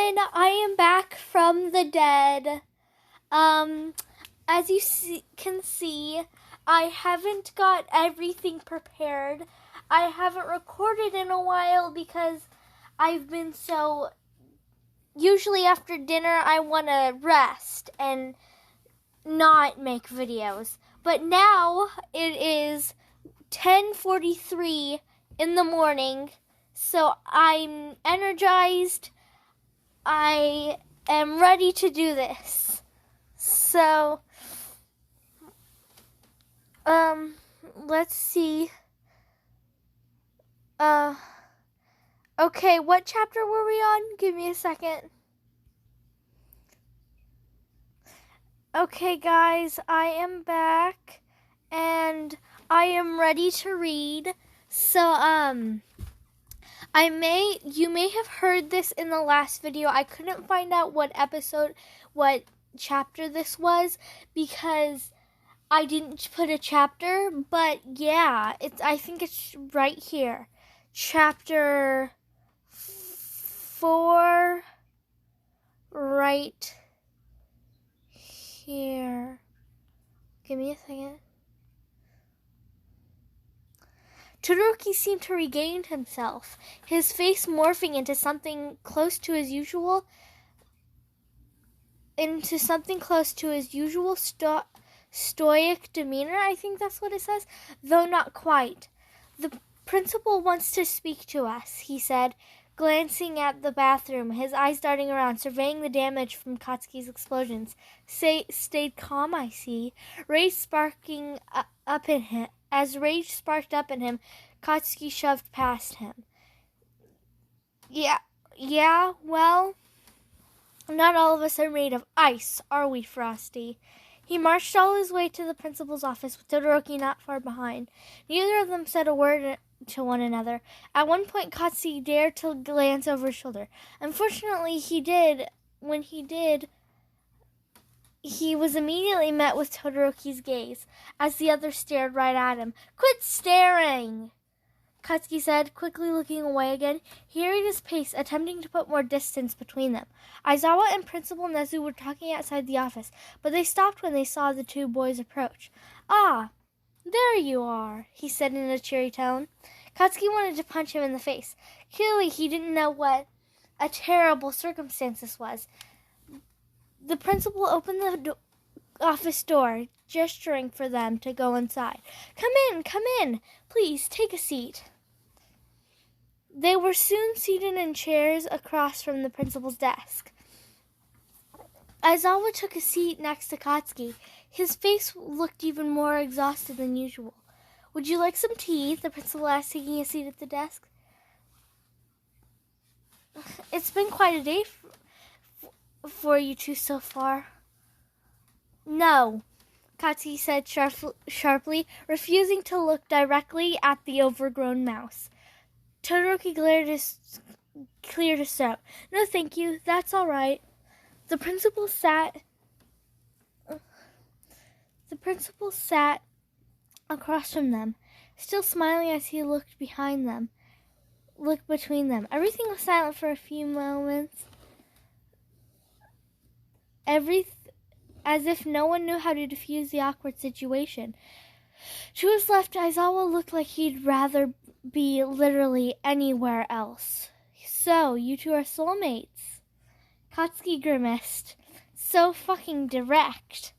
everyone, I am back from the dead. As you can see, I haven't got everything prepared. I haven't recorded in a while because I've been so... Usually after dinner I want to rest and not make videos. But now it is 10:43 in the morning, so I'm energized. I am ready to do this. So, let's see. Okay, what chapter were we on? Give me a second. Okay, guys, I am back, and I am ready to read. So, you may have heard this in the last video. I couldn't find out what chapter this was because I didn't put a chapter, but yeah, I think it's right here. Chapter 4, right here. Give me a second. Todoroki seemed to regain himself, his face morphing into something close to his usual stoic demeanor, I think that's what it says, though not quite. The principal wants to speak to us, he said, glancing at the bathroom, his eyes darting around, surveying the damage from Katsuki's explosions. Stayed calm, I see. Rage sparking up in him. As rage sparked up in him, Katsuki shoved past him. Yeah, well, not all of us are made of ice, are we, Frosty? He marched all his way to the principal's office with Todoroki not far behind. Neither of them said a word to one another. At one point, Katsuki dared to glance over his shoulder. Unfortunately, when he did, he was immediately met with Todoroki's gaze, as the other stared right at him. "Quit staring!" Katsuki said, quickly looking away again. He hurried his pace, attempting to put more distance between them. Aizawa and Principal Nezu were talking outside the office, but they stopped when they saw the two boys approach. "Ah, there you are," he said in a cheery tone. Katsuki wanted to punch him in the face. Clearly, he didn't know what a terrible circumstance this was. The principal opened the office door, gesturing for them to go inside. Come in. Please, take a seat." They were soon seated in chairs across from the principal's desk. Aizawa took a seat next to Katsuki. His face looked even more exhausted than usual. "Would you like some tea?" the principal asked, taking a seat at the desk. "It's been quite a day for you two so far." "No," Katsuki said sharply, refusing to look directly at the overgrown mouse. Todoroki cleared his throat. "No, thank you. That's all right." The principal sat across from them, still smiling as he looked between them. Everything was silent for a few moments, as if no one knew how to defuse the awkward situation. To his left, Aizawa looked like he'd rather be literally anywhere else. "So, you two are soulmates?" Katsuki grimaced. So fucking direct.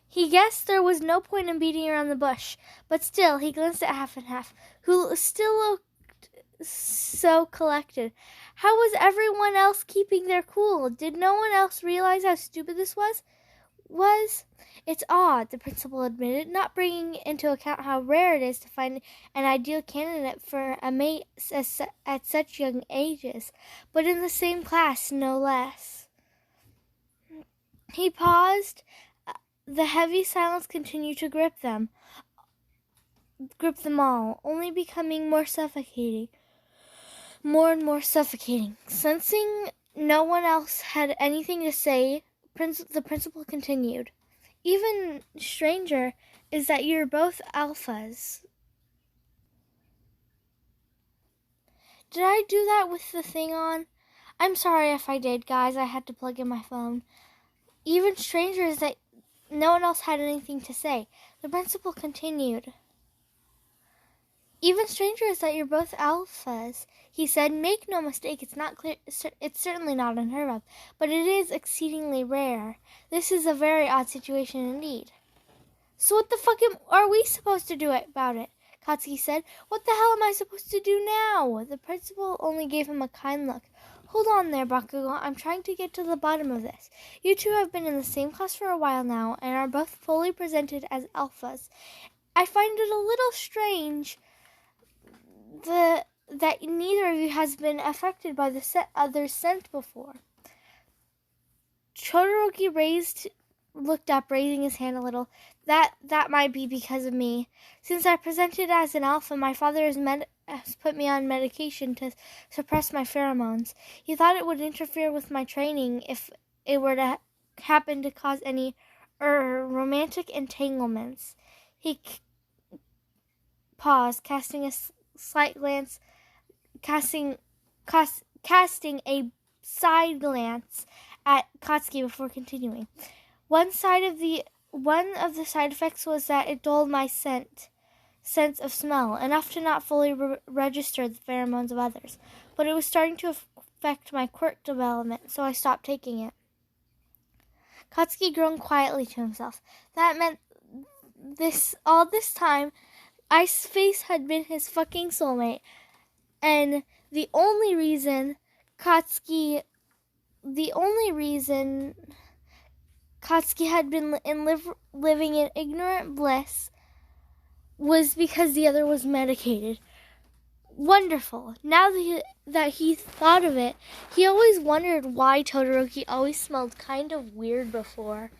He guessed there was no point in beating around the bush, but still, he glanced at Half and Half, who still looked so collected. How was everyone else keeping their cool? Did no one else realize how stupid this was? It's odd, the principal admitted, not bringing into account how rare it is to find an ideal candidate for a mate at such young ages, but in the same class, no less. He paused. The heavy silence continued to grip them all, only becoming more and more suffocating. Sensing no one else had anything to say, the principal continued. "Even stranger is that you're both alphas." Did I do that with the thing on? I'm sorry if I did, guys. I had to plug in my phone. Even stranger is that no one else had anything to say. The principal continued. Even stranger is that you're both alphas. He said, make no mistake, it's not clear. It's certainly not unheard of, but it is exceedingly rare. This is a very odd situation indeed. So what the fuck are we supposed to do about it? Katsuki said. What the hell am I supposed to do now? The principal only gave him a kind look. Hold on there, Bakugo. I'm trying to get to the bottom of this. You two have been in the same class for a while now and are both fully presented as alphas. I find it a little strange that neither of you has been affected by the others sent before. Todoroki looked up, raising his hand a little. That might be because of me. Since I presented as an alpha, my father has put me on medication to suppress my pheromones. He thought it would interfere with my training if it were to happen to cause any romantic entanglements. He paused, casting a slight glance, casting a side glance at Katsuki before continuing. One of the side effects was that it dulled my sense of smell, enough to not fully register the pheromones of others. But it was starting to affect my quirk development, so I stopped taking it. Katsuki groaned quietly to himself. That meant all this time, Ice Face had been his fucking soulmate, and the only reason Katsuki had been living in ignorant bliss was because the other was medicated. Wonderful. Now that he thought of it, he always wondered why Todoroki always smelled kind of weird before.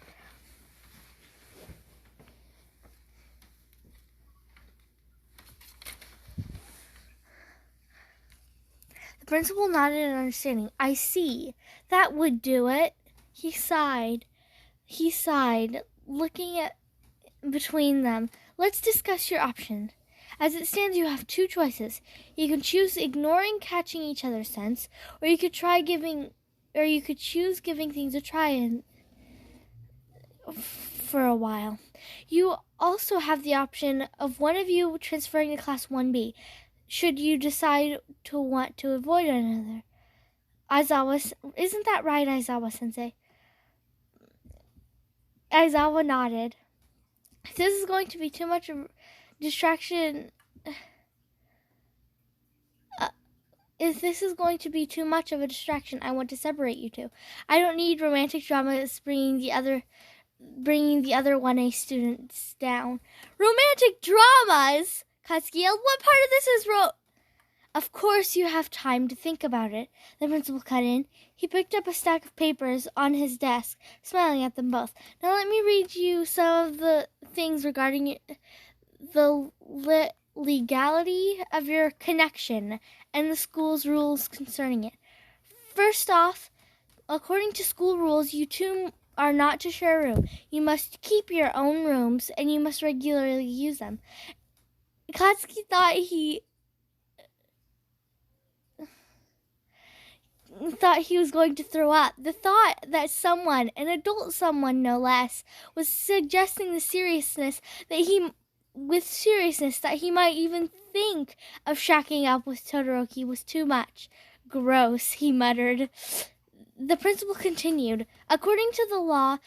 The principal nodded in understanding. I see. That would do it. He sighed, looking at between them. Let's discuss your options. As it stands, you have two choices. You can choose ignoring catching each other's scents, or you could choose giving things a try for a while. You also have the option of one of you transferring to Class 1B, should you decide to want to avoid another. Isn't that right, Aizawa-sensei? Aizawa nodded. If this is going to be too much of a distraction, I want to separate you two. I don't need romantic dramas bringing the other 1A students down. Romantic dramas? Katsuki yelled. What part of this is Of course you have time to think about it, the principal cut in. He picked up a stack of papers on his desk, smiling at them both. Now let me read you some of the things regarding the legality of your connection and the school's rules concerning it. First off, according to school rules, you two are not to share a room. You must keep your own rooms, and you must regularly use them. Katsuki thought he was going to throw up. The thought that someone, an adult someone no less, was suggesting the seriousness that he might even think of shacking up with Todoroki was too much. Gross, he muttered. The principal continued. According to the law,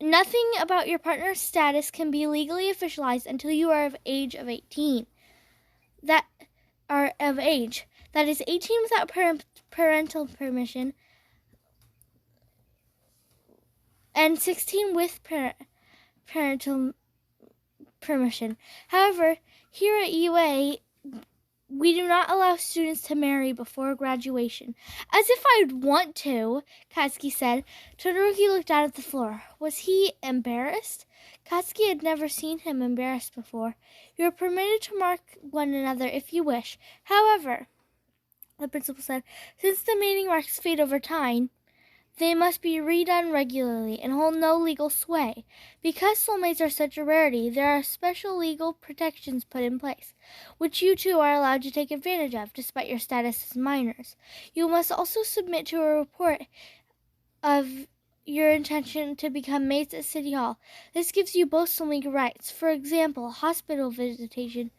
nothing about your partner's status can be legally officialized until you are of age of 18. That is 18 without parental permission, and 16 with parental permission. However, here at UA, we do not allow students to marry before graduation. As if I'd want to, Katsuki said. Todoroki looked out at the floor. Was he embarrassed? Katsuki had never seen him embarrassed before. You are permitted to mark one another if you wish. However, the principal said, since the mating marks fade over time, They must be redone regularly and hold no legal sway. Because soulmates are such a rarity, there are special legal protections put in place, which you two are allowed to take advantage of, despite your status as minors. You must also submit to a report of your intention to become mates at City Hall. This gives you both some legal rights. For example, hospital visitation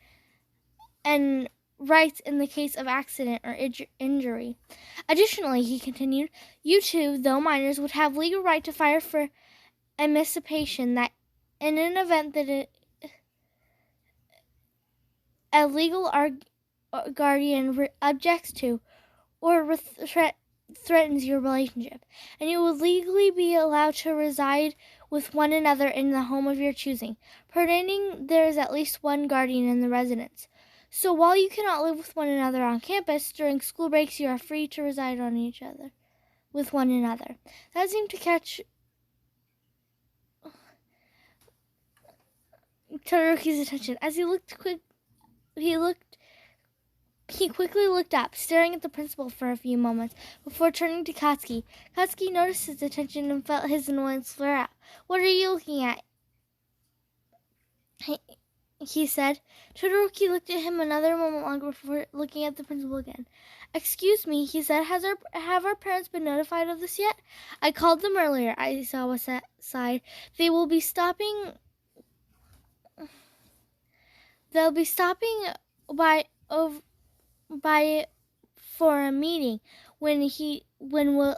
and rights in the case of accident or injury. Additionally, he continued, you two, though minors, would have legal right to fire for emancipation that in an event that a legal guardian objects to or threatens your relationship, and you would legally be allowed to reside with one another in the home of your choosing, providing there is at least one guardian in the residence. So while you cannot live with one another on campus, during school breaks you are free to reside on each other, with one another. That seemed to catch Todoroki's attention. As he quickly looked up, staring at the principal for a few moments, before turning to Katsuki. Katsuki noticed his attention and felt his annoyance flare up. What are you looking at? He said. Todoroki looked at him another moment longer before looking at the principal again. Excuse me, he said. Have our parents been notified of this yet? I called them earlier, Aizawa sighed. They'll be stopping by for a meeting when we'll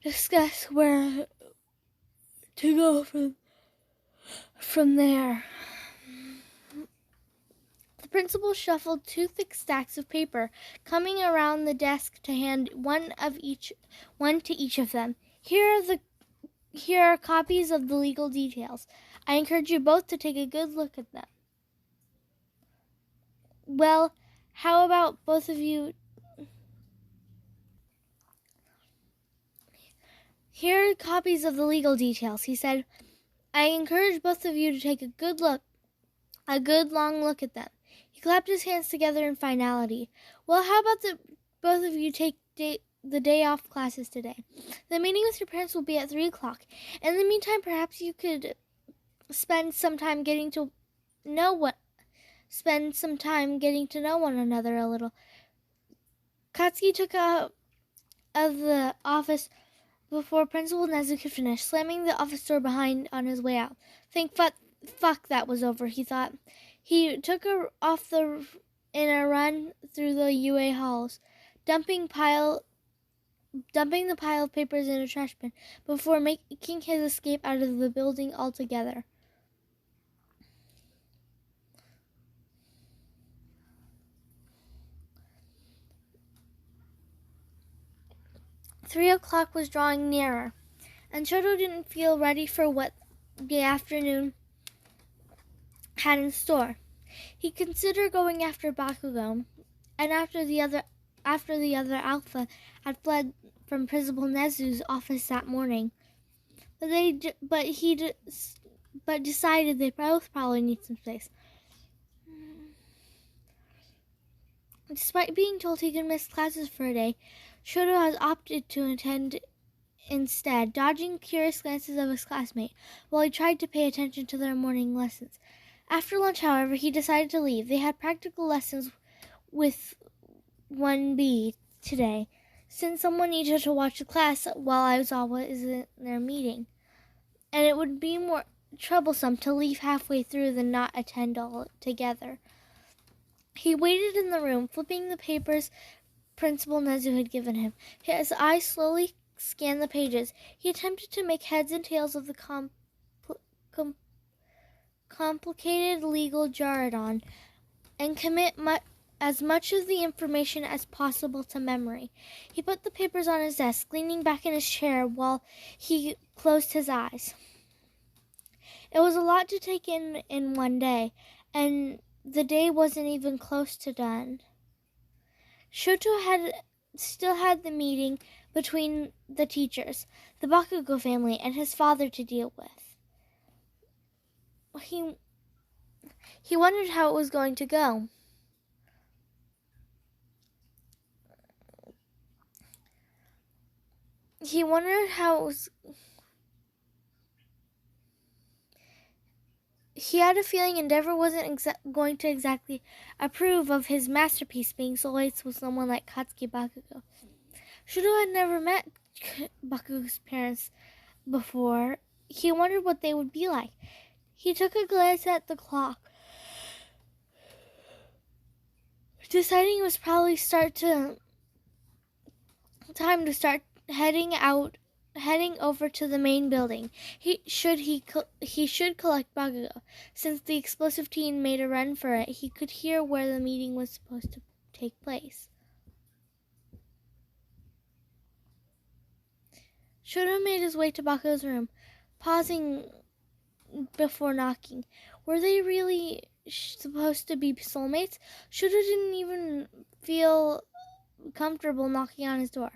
discuss where to go from there. The principal shuffled 2 thick stacks of paper, coming around the desk to hand one to each of them. Here are copies of the legal details. I encourage you both to take a good look at them. Well, how about both of you? Here are copies of the legal details, he said. I encourage both of you to take a good long look at them. He clapped his hands together in finality. Well, how about both of you take the day off classes today? The meeting with your parents will be at 3 o'clock. In the meantime, perhaps you could spend some time getting to know one another a little. Katsuki took out of the office before Principal Nezu could finish, slamming the office door behind on his way out. Thank fuck that was over, he thought. He took her off in a run through the UA halls, dumping the pile of papers in a trash bin before making his escape out of the building altogether. Three o'clock was drawing nearer, and Shoto didn't feel ready for what the afternoon had in store. He considered going after Bakugo, and after the other Alpha had fled from Principal Nezu's office that morning. But decided they both probably need some space. Despite being told he could miss classes for a day, Shoto has opted to attend instead, dodging curious glances of his classmate while he tried to pay attention to their morning lessons. After lunch, however, he decided to leave. They had practical lessons with 1B today, since someone needed to watch the class while Aizawa is in their meeting, and it would be more troublesome to leave halfway through than not attend all together. He waited in the room, flipping the papers Principal Nezu had given him. His eyes slowly scanned the pages. He attempted to make heads and tails of the complicated legal jargon and commit as much of the information as possible to memory. He put the papers on his desk, leaning back in his chair while he closed his eyes. It was a lot to take in one day, and the day wasn't even close to done. Shoto still had the meeting between the teachers, the Bakugo family, and his father to deal with. He wondered how it was going to go. He wondered how it was. He had a feeling Endeavor wasn't going to exactly approve of his masterpiece being so late with someone like Katsuki Bakugo. Shoto had never met Bakugo's parents before. He wondered what they would be like. He took a glance at the clock, deciding it was probably time to start heading over to the main building. He should collect Bakugo. Since the explosive teen made a run for it, he could hear where the meeting was supposed to take place. Shoto made his way to Bakugo's room, pausing before knocking. Were they really supposed to be soulmates? Shoto didn't even feel comfortable knocking on his door.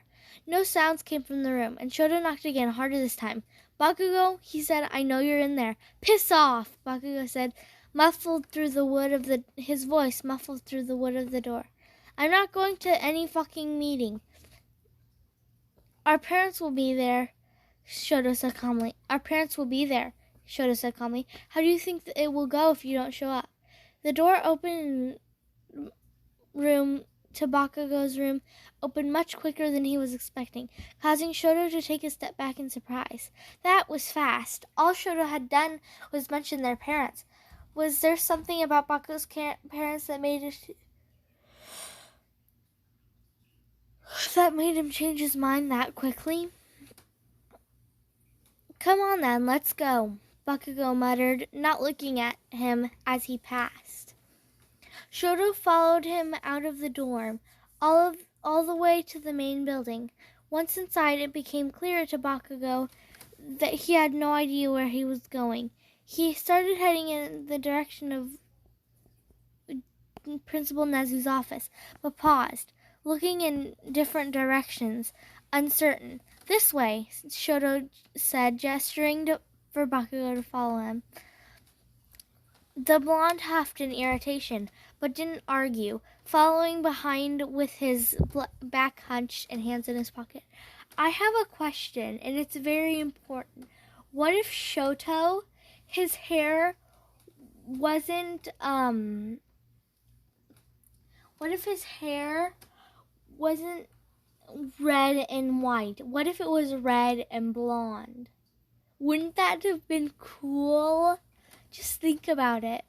No sounds came from the room, and Shoto knocked again, harder this time. Bakugo, he said, I know you're in there. Piss off, Bakugo said, his voice muffled through the wood of the door. I'm not going to any fucking meeting. Our parents will be there, Shoto said calmly. Our parents will be there, Shoto said calmly. How do you think it will go if you don't show up? The door opened to Bakugo's room opened much quicker than he was expecting, causing Shoto to take a step back in surprise. That was fast. All Shoto had done was mention their parents. Was there something about Bakugo's parents that made him change his mind that quickly? Come on then, let's go, Bakugo muttered, not looking at him as he passed. Shoto followed him out of the dorm, all the way to the main building. Once inside, it became clear to Bakugo that he had no idea where he was going. He started heading in the direction of Principal Nezu's office, but paused, looking in different directions, uncertain. This way, Shoto said, gesturing for Bakugo to follow him. The blonde huffed in irritation, but didn't argue, following behind with his back hunched and hands in his pocket. I have a question, and it's very important. What if Shoto, his hair wasn't, what if his hair wasn't red and white? What if it was red and blonde? Wouldn't that have been cool? Just think about it.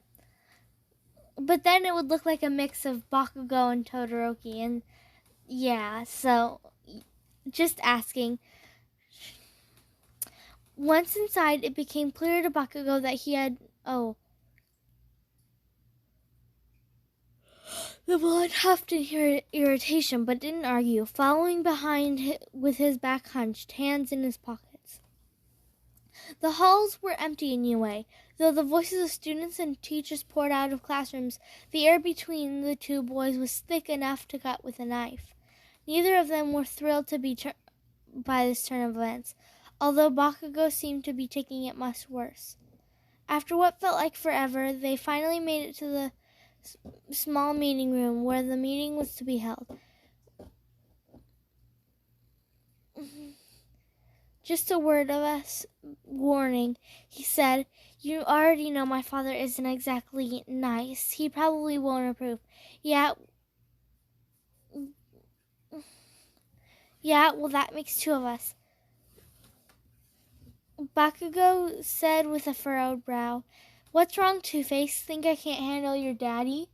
But then it would look like a mix of Bakugo and Todoroki. And yeah, so just asking. Once inside, it became clear to Bakugo that he had... The blonde huffed in irritation, but didn't argue, following behind with his back hunched, hands in his pockets. The halls were empty anyway. Though the voices of students and teachers poured out of classrooms, the air between the two boys was thick enough to cut with a knife. Neither of them were thrilled to be by this turn of events, although Bakugo seemed to be taking it much worse. After what felt like forever, they finally made it to the small meeting room where the meeting was to be held. Just a word of warning, he said. You already know my father isn't exactly nice. He probably won't approve. Yeah, well, that makes two of us, Bakugo said with a furrowed brow. What's wrong, Two-Face? Think I can't handle your daddy?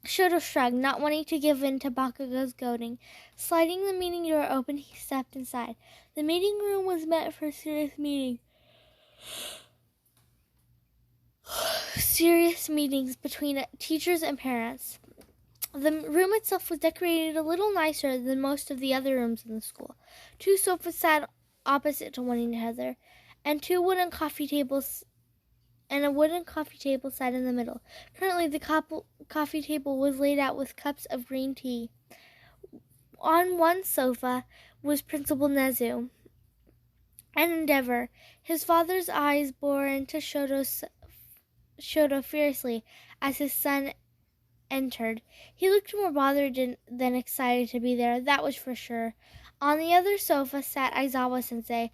Shoto shrugged, not wanting to give in to Bakugo's goading. Sliding the meeting door open, he stepped inside. The meeting room was meant for a serious meeting. Serious meetings between teachers and parents. The room itself was decorated a little nicer than most of the other rooms in the school. Two sofas sat opposite to one another, and a wooden coffee table sat in the middle. Currently, the coffee table was laid out with cups of green tea. On one sofa was Principal Nezu and Endeavor. His father's eyes bore into Shoto fiercely as his son entered. He looked more bothered than excited to be there, that was for sure. On the other sofa sat Aizawa-sensei,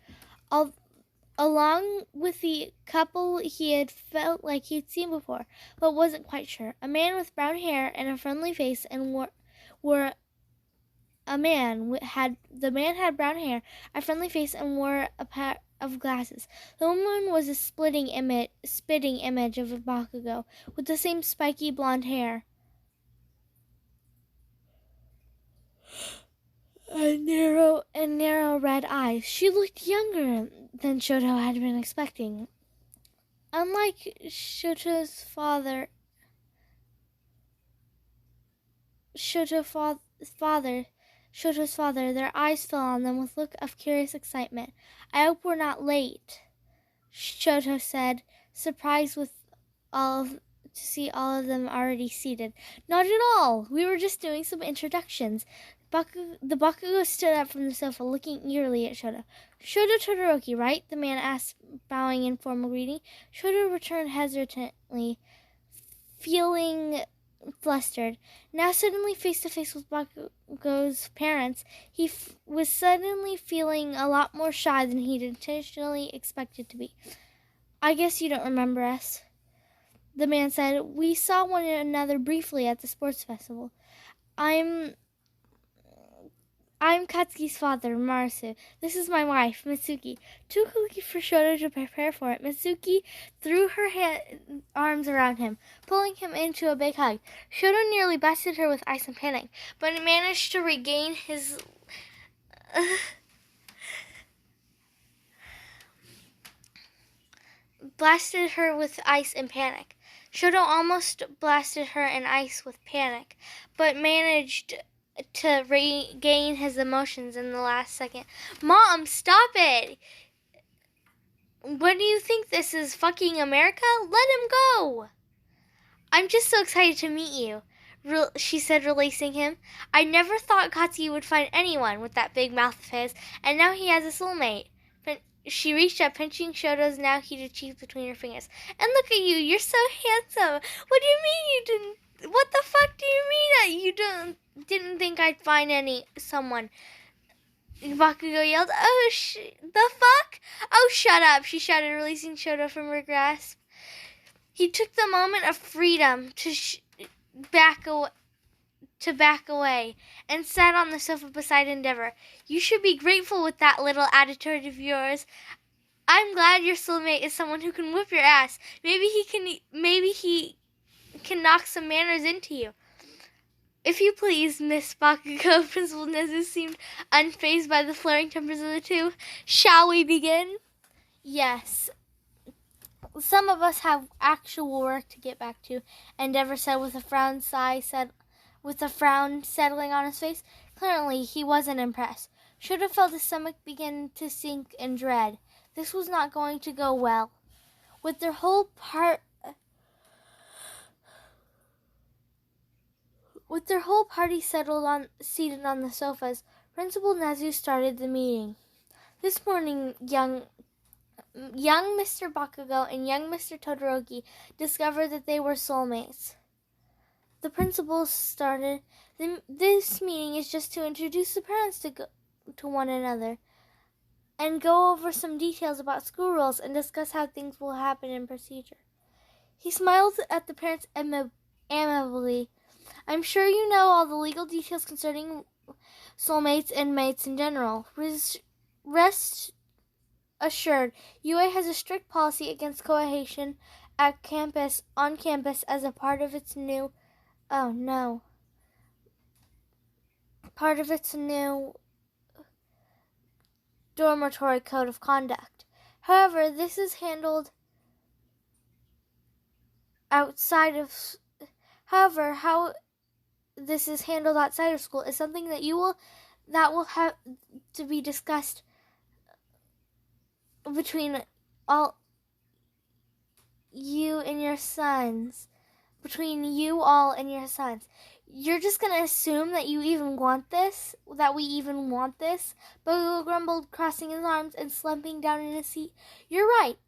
along with the couple he had felt like he'd seen before, but wasn't quite sure. A man with brown hair and a friendly face, and the man had brown hair, a friendly face, and wore a pair of glasses. The woman was a spitting image of a Bakugo, with the same spiky blonde hair and narrow red eyes. She looked younger than Shoto had been expecting. Unlike Shoto's father, their eyes fell on them with a look of curious excitement. "I hope we're not late," Shoto said, surprised to see all of them already seated. "Not at all. We were just doing some introductions." The Bakugo stood up from the sofa, looking eagerly at Shoto. "Shoto Todoroki, right?" the man asked, bowing in formal greeting. Shoto returned hesitantly, feeling flustered. Now suddenly face to face with Bakugo's parents, he was suddenly feeling a lot more shy than he'd intentionally expected to be. "I guess you don't remember us," the man said. "We saw one another briefly at the sports festival. I'm Katsuki's father, Marasu. This is my wife, Mitsuki." Too quickly for Shoto to prepare for it, Mitsuki threw her arms around him, pulling him into a big hug. Shoto nearly bested her with ice and panic, but managed to regain his blasted her with ice and panic. Shoto almost blasted her in ice with panic, but managed to regain his emotions in the last second. "Mom, stop it! What do you think this is, fucking America? Let him go!" "I'm just so excited to meet you," she said, releasing him. "I never thought Katsuki would find anyone with that big mouth of his, and now he has a soulmate." She reached up, pinching Shoto's now heated cheek between her fingers. "And look at you, you're so handsome. What do you mean you didn't? What the fuck do you mean that you didn't think I'd find someone?" Bakugo yelled. The fuck? "Oh, shut up," she shouted, releasing Shoto from her grasp. He took the moment of freedom to back away and sat on the sofa beside Endeavor. "You should be grateful with that little attitude of yours. I'm glad your soulmate is someone who can whip your ass. Maybe he can knock some manners into you." "If you please, Miss Bakugo," Principal Nezu seemed unfazed by the flaring tempers of the two. "Shall we begin?" "Yes. Some of us have actual work to get back to," Endeavor said with a frown settling on his face. Clearly, he wasn't impressed. Shoto felt his stomach begin to sink in dread. This was not going to go well. With their whole party seated on the sofas, Principal Nezu started the meeting. This morning, young Mr. Bakugo and young Mr. Todoroki discovered that they were soulmates. The principal started. "This meeting is just to introduce the parents to one another and go over some details about school rules and discuss how things will happen in procedure." He smiled at the parents amably. "I'm sure you know all the legal details concerning soulmates and mates in general. Rest assured, UA has a strict policy against cohabitation on campus as a part of its new dormitory code of conduct. However, this is handled outside of how this is handled outside of school is something that will have to be discussed between all you and your sons. Between you all and your sons. You're just going to assume that we even want this? Bakugo grumbled, crossing his arms and slumping down in his seat. "You're right,"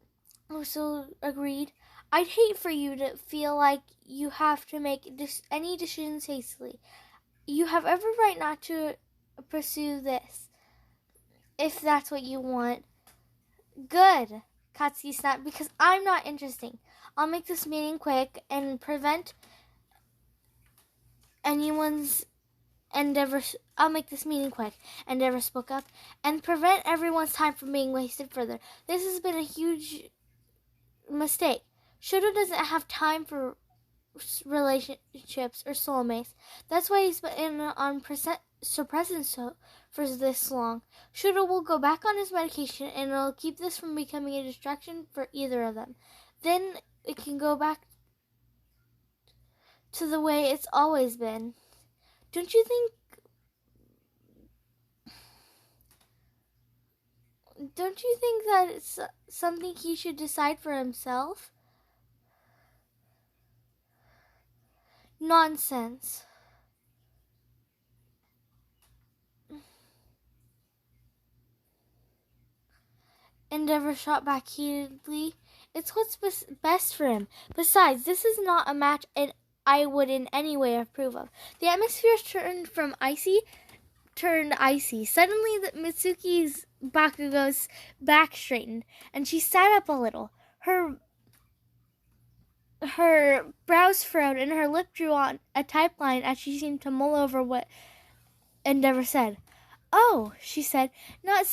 Uso agreed. I'd hate for you to feel like you have to make any decisions hastily. You have every right not to pursue this, if that's what you want. Good, Katsuki snapped, because I'm not interesting. I'll make this meeting quick and prevent anyone's endeavor. I'll make this meeting quick, Endeavor spoke up, and prevent everyone's time from being wasted further. This has been a huge mistake. Shoto doesn't have time for relationships or soulmates. That's why he's been on suppressant for this long. Shoto will go back on his medication, and it'll keep this from becoming a distraction for either of them. Then it can go back to the way it's always been. Don't you think that it's something he should decide for himself? Nonsense. Endeavor shot back heatedly. It's what's best for him. Besides, this is not a match I would in any way approve of. The atmosphere turned icy. Suddenly, Mitsuki's Bakugo's back straightened, and she sat up a little. Her brows furrowed, and her lip drew on a tight line as she seemed to mull over what Endeavor said. "Oh," she said, not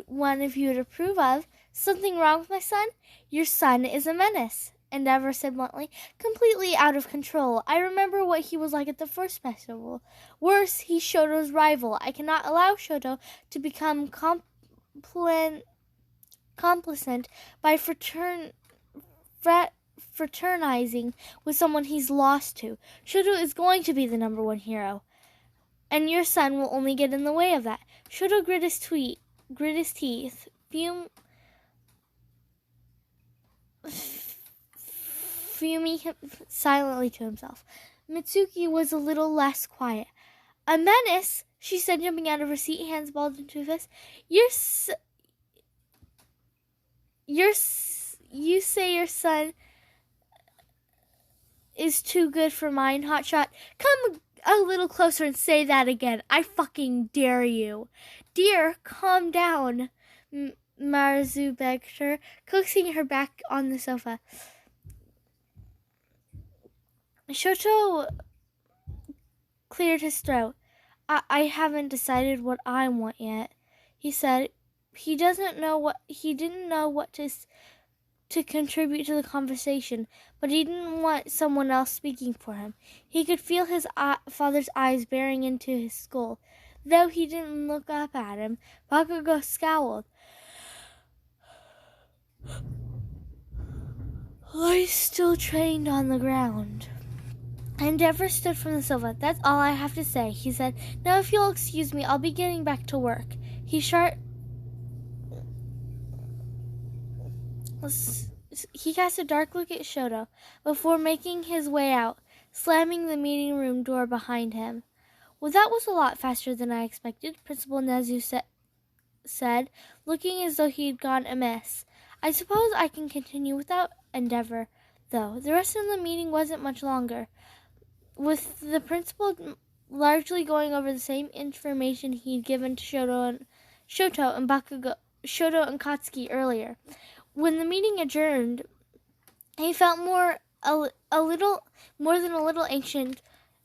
one of you would approve of. Something wrong with my son? Your son is a menace," Endeavor said bluntly, "completely out of control. I remember what he was like at the first festival. Worse, he's Shoto's rival. I cannot allow Shoto to become complacent by fraternizing with someone he's lost to. Shoto is going to be the number one hero, and your son will only get in the way of that." Shoto grit his teeth, fuming silently to himself. Mitsuki was a little less quiet. "A menace?" she said, jumping out of her seat, hands balled into a fist. You say your son is too good for mine, Hotshot? Come a little closer and say that again. I fucking dare you." "Dear, calm down," Marizu begged her, coaxing her back on the sofa. Shoto cleared his throat. I haven't decided what I want yet," he said. He didn't know what to contribute to the conversation, but he didn't want someone else speaking for him. He could feel his father's eyes bearing into his skull. Though he didn't look up at him, Bakugo scowled. "I still trained on the ground." Endeavor stood from the sofa. "That's all I have to say," he said. "Now, if you'll excuse me, I'll be getting back to work." He cast a dark look at Shoto before making his way out, slamming the meeting room door behind him. "Well, that was a lot faster than I expected," Principal Nezu said, looking as though he had gone amiss. "I suppose I can continue without Endeavor, though." The rest of the meeting wasn't much longer, with the principal largely going over the same information he'd given to Shoto and Katsuki earlier. When the meeting adjourned, he felt a little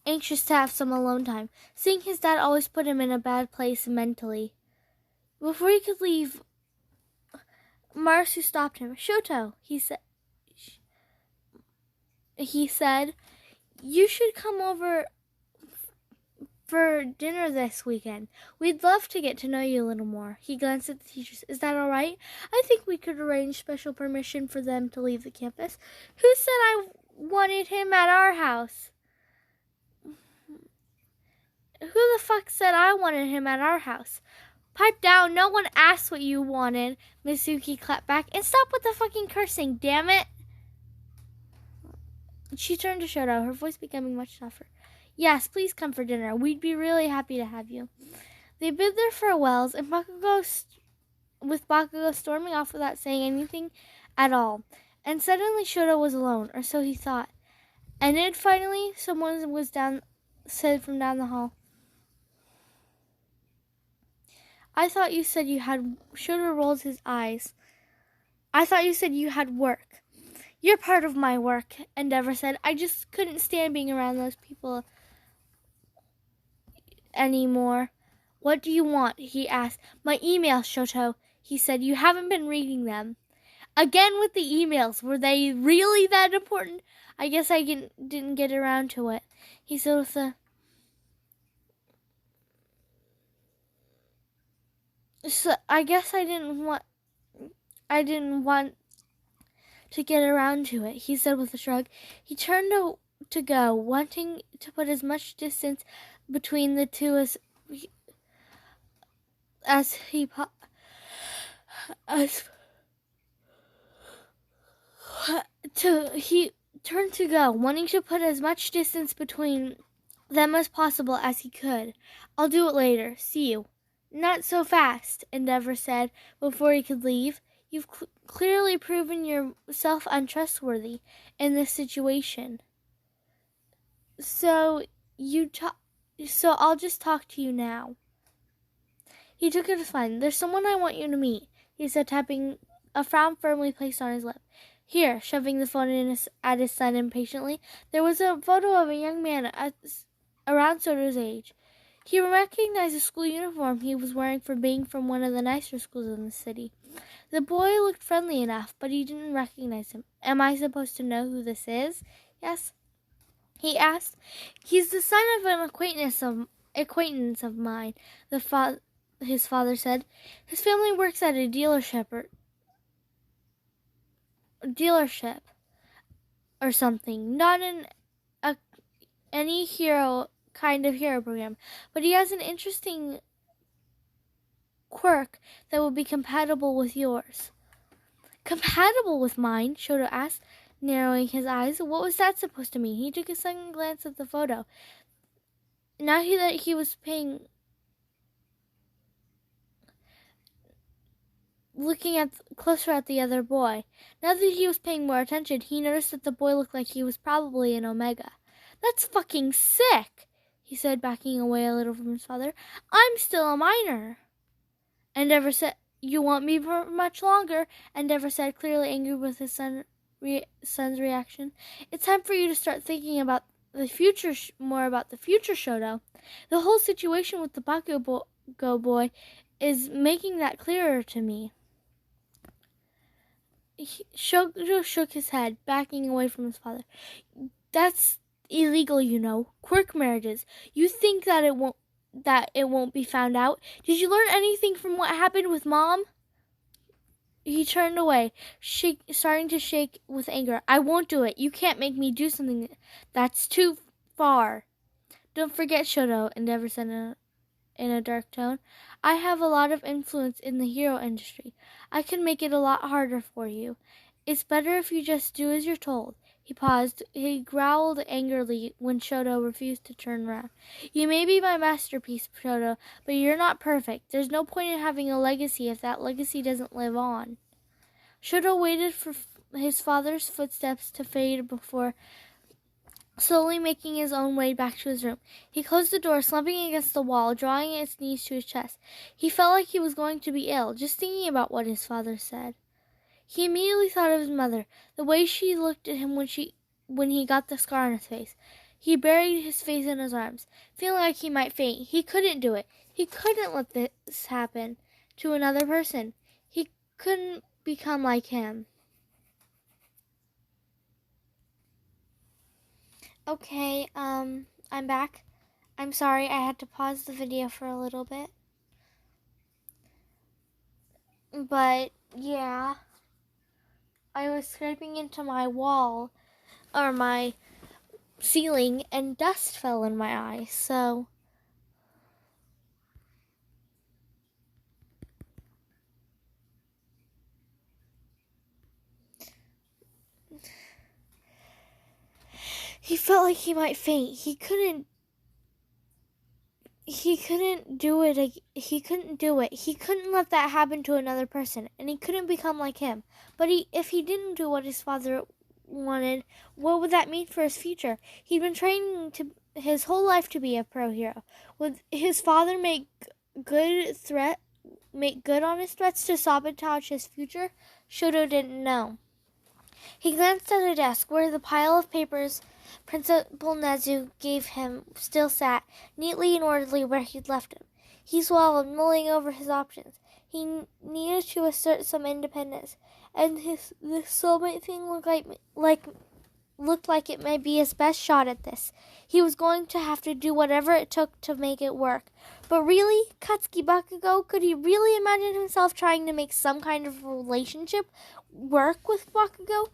anxious to have some alone time. Seeing his dad always put him in a bad place mentally. Before he could leave, Marizu stopped him. "Shoto," he said, "you should come over for dinner this weekend. We'd love to get to know you a little more." He glanced at the teachers. "Is that all right? I think we could arrange special permission for them to leave the campus." "Who said I wanted him at our house?" "Who the fuck said I wanted him at our house?" "Pipe down, no one asked what you wanted," Mitsuki clapped back. "And stop with the fucking cursing, damn it." She turned to Shoto, her voice becoming much softer. "Yes, please come for dinner. We'd be really happy to have you." They bid their farewells, and Bakugo storming off without saying anything at all. And suddenly Shoto was alone, or so he thought. And then finally, someone said from down the hall, I thought you said you had... Shoto rolled his eyes. I thought you said you had work. You're part of my work, Endeavor said. I just couldn't stand being around those people anymore. What do you want? He asked. My emails, Shoto, he said. You haven't been reading them. Again with the emails. Were they really that important? I guess I didn't get around to it. He said with a... So I guess I didn't want to get around to it, he said with a shrug. He turned to go, wanting to put as much distance between the two he turned to go, wanting to put as much distance between them as possible as he could. I'll do it later. See you. Not so fast, Endeavor said before he could leave. You've clearly proven yourself untrustworthy in this situation. So I'll just talk to you now. He took it as fine. There's someone I want you to meet, he said, tapping a frown firmly placed on his lip. Here, shoving the phone at his son impatiently, there was a photo of a young man around Shoto's age. He recognized the school uniform he was wearing for being from one of the nicer schools in the city. The boy looked friendly enough, but he didn't recognize him. Am I supposed to know who this is? Yes, he asked. He's the son of an acquaintance of mine, his father said. His family works at a dealership or something. Not in any kind of hero program, but he has an interesting quirk that will be compatible with yours. Compatible with mine? Shoto asked, narrowing his eyes. What was that supposed to mean? He took a second glance at the photo. Now that he was looking closer at the other boy. Now that he was paying more attention, he noticed that the boy looked like he was probably an Omega. That's fucking sick, he said, backing away a little from his father. I'm still a minor. Endeavor said, you won't be for much longer, Endeavor said, clearly angry with his son's reaction. It's time for you to start thinking about the future, more about the future, Shoto. The whole situation with the Bakugo boy is making that clearer to me. Shoto shook his head, backing away from his father. That's illegal, you know. Quirk marriages. You think that it won't be found out? Did you learn anything from what happened with Mom? He turned away, starting to shake with anger. I won't do it. You can't make me do something that's too far. Don't forget, Shoto, Endeavor said in a dark tone. I have a lot of influence in the hero industry. I can make it a lot harder for you. It's better if you just do as you're told. He paused. He growled angrily when Shoto refused to turn around. You may be my masterpiece, Shoto, but you're not perfect. There's no point in having a legacy if that legacy doesn't live on. Shoto waited for his father's footsteps to fade before slowly making his own way back to his room. He closed the door, slumping against the wall, drawing his knees to his chest. He felt like he was going to be ill, just thinking about what his father said. He immediately thought of his mother, the way she looked at him when he got the scar on his face. He buried his face in his arms, feeling like he might faint. He couldn't do it. He couldn't let this happen to another person. He couldn't become like him. Okay, I'm back. I'm sorry, I had to pause the video for a little bit. But, yeah. I was scraping into my wall, or my ceiling, and dust fell in my eye, so... He felt like he might faint. He he couldn't do it. He couldn't do it. He couldn't let that happen to another person, and he couldn't become like him. But if he didn't do what his father wanted, what would that mean for his future? He'd been training his whole life to be a pro hero. Would his father make good on his threats to sabotage his future? Shoto didn't know. He glanced at a desk where the pile of papers Principal Nezu gave him still sat, neatly and orderly where he'd left him. He swallowed, mulling over his options. He needed to assert some independence, and this soulmate thing looked like it might be his best shot at this. He was going to have to do whatever it took to make it work. But really, Katsuki Bakugo, could he really imagine himself trying to make some kind of relationship work with Bakugo?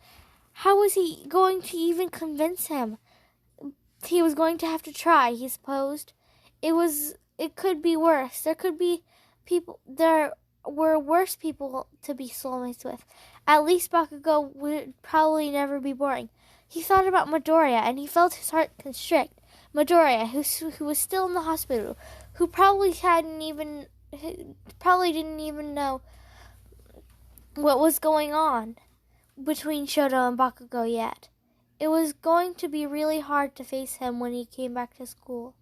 How was he going to even convince him? He was going to have to try, he supposed. It could be worse. There were worse people to be soulmates with. At least Bakugo would probably never be boring. He thought about Midoriya, and he felt his heart constrict. Midoriya, who was still in the hospital, who probably didn't even know what was going on between Shoto and Bakugo yet. It was going to be really hard to face him when he came back to school.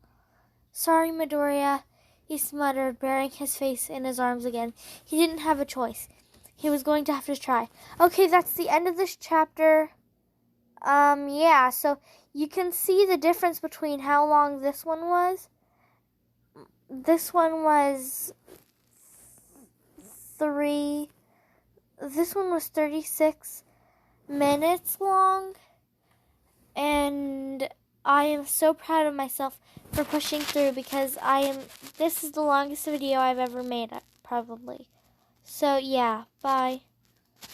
Sorry, Midoriya, he muttered, burying his face in his arms again. He didn't have a choice. He was going to have to try. Okay, that's the end of this chapter. Yeah, so you can see the difference between how long this one was. This one was 36 minutes long, and I am so proud of myself for pushing through, because this is the longest video I've ever made, probably. So yeah, bye.